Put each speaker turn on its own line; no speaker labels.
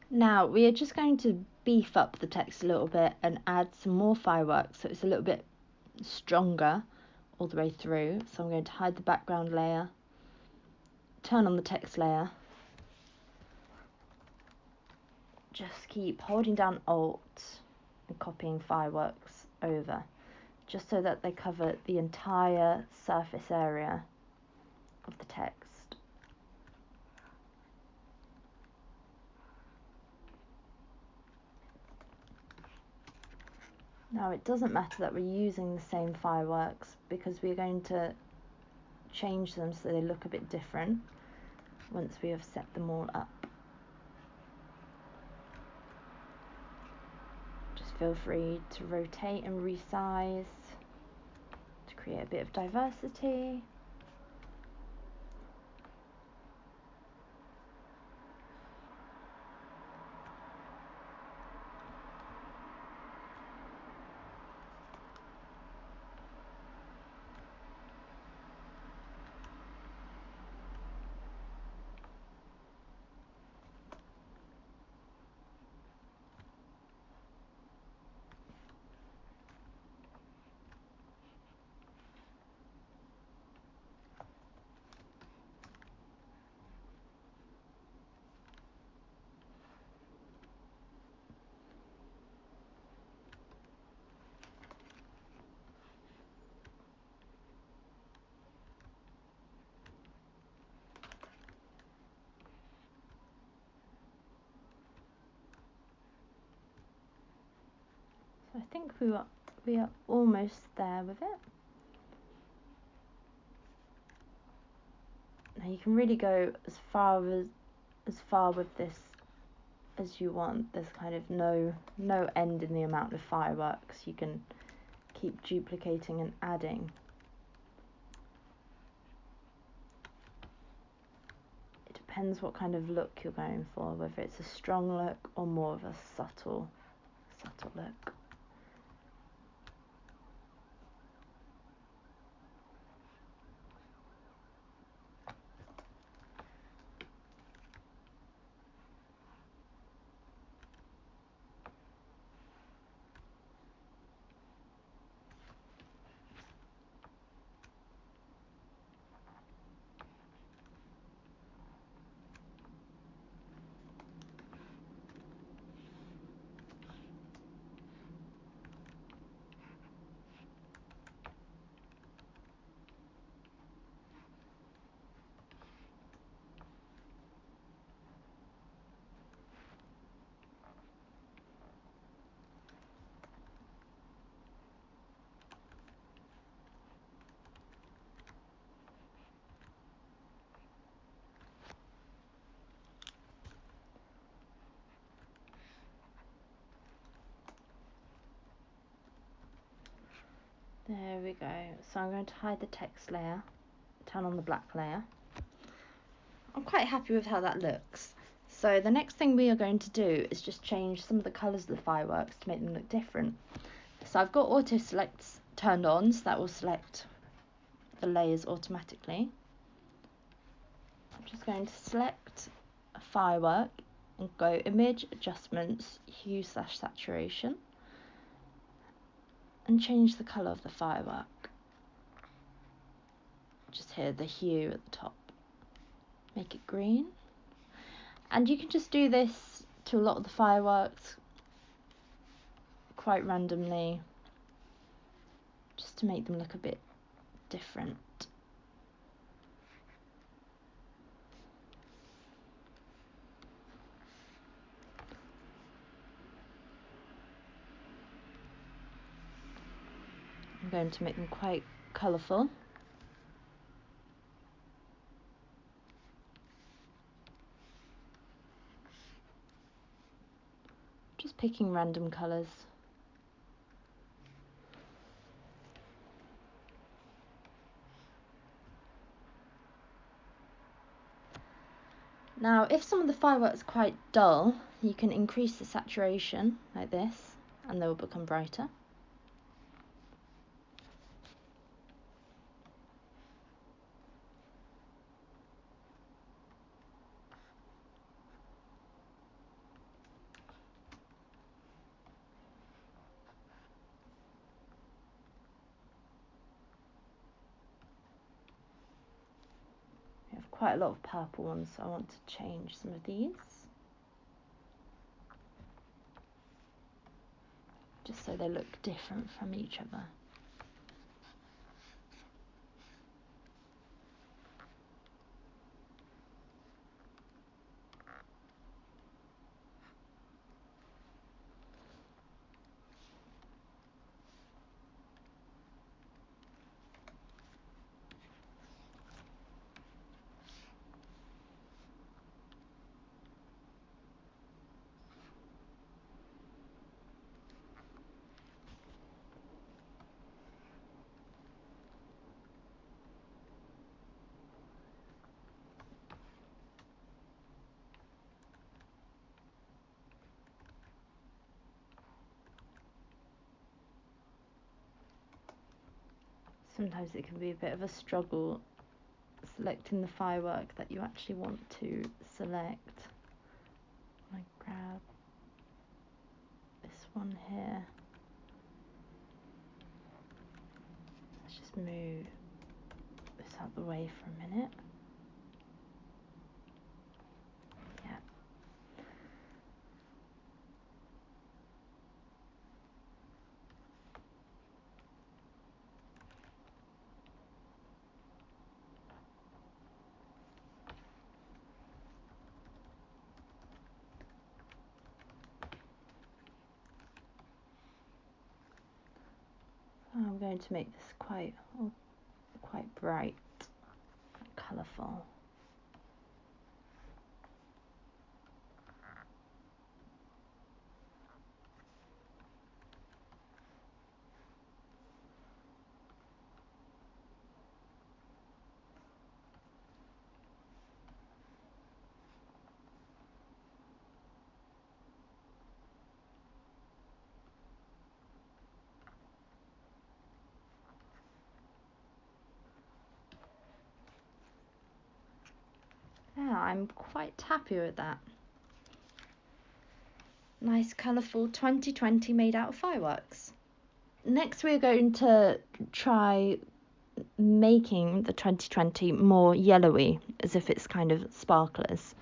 Now we are just going to beef up the text a little bit and add some more fireworks so it's a little bit stronger all the way through. So I'm going to hide the background layer, turn on the text layer, just keep holding down Alt and copying fireworks over, just so that they cover the entire surface area of the text. Now it doesn't matter that we're using the same fireworks because we're going to change them so they look a bit different once we have set them all up. Just feel free to rotate and resize to create a bit of diversity. So I think we are almost there with it. Now you can really go as far with this as you want. There's kind of no end in the amount of fireworks you can keep duplicating and adding. It depends what kind of look you're going for, whether it's a strong look or more of a subtle look. There we go. So I'm going to hide the text layer, turn on the black layer. I'm quite happy with how that looks. So the next thing we are going to do is just change some of the colours of the fireworks to make them look different. So I've got auto selects turned on, so that will select the layers automatically. I'm just going to select a firework and go image, adjustments, hue/saturation, and change the colour of the firework. Just here, the hue at the top. Make it green. And you can just do this to a lot of the fireworks quite randomly, just to make them look a bit different. I'm going to make them quite colourful. Just picking random colours. Now, if some of the fireworks are quite dull, you can increase the saturation like this, and they will become brighter. quite a lot of purple ones, so I want to change some of these. Just so they look different from each other. Sometimes it can be a bit of a struggle selecting the firework that you actually want to select. I grab this one here. Let's just move this out the way for a minute. Yeah. I'm going to make this quite bright, colourful. Yeah, I'm quite happy with that. Nice colourful 2020 made out of fireworks. Next we're going to try making the 2020 more yellowy, as if it's kind of sparklers.